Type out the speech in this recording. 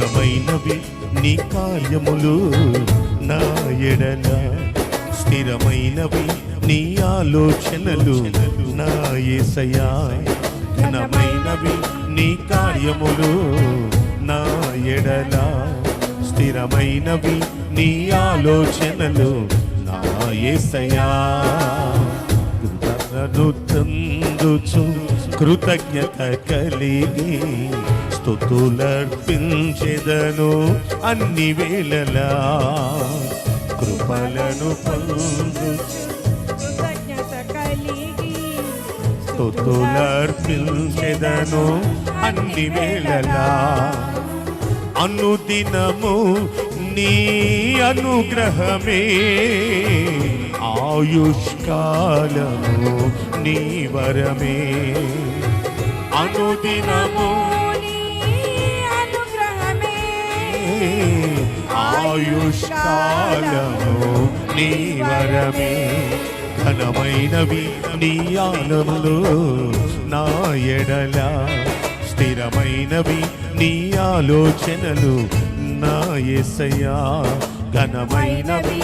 ఘనమైనవి నీ కార్యములు నా ఎడల, స్థిరమైనవి నీ ఆలోచనలు నా యేసయ్యా. ఘనమైనవి నీ కార్యములు నా ఎడల, స్థిరమైనవి నీ ఆలోచనలు నా యేసయ్యా. తందుచు కృతజ్ఞత కలిగి స్తుతులర్పించెదను అన్ని వేళలా, కృపలను పొందు స్తుతులర్పించెదను అన్ని వేళలా. అనుదినము నీ అనుగ్రహమే, ఆయుష్కాలము నీ వరమే. అనుదినము ఆయుష్కాలము నీ వరమే. ఘనమైనవి నీ ఆలములు నా ఎడల, స్థిరమైనవి నీ ఆలోచనలు నా యేసయ్యా. ఘనమైనవి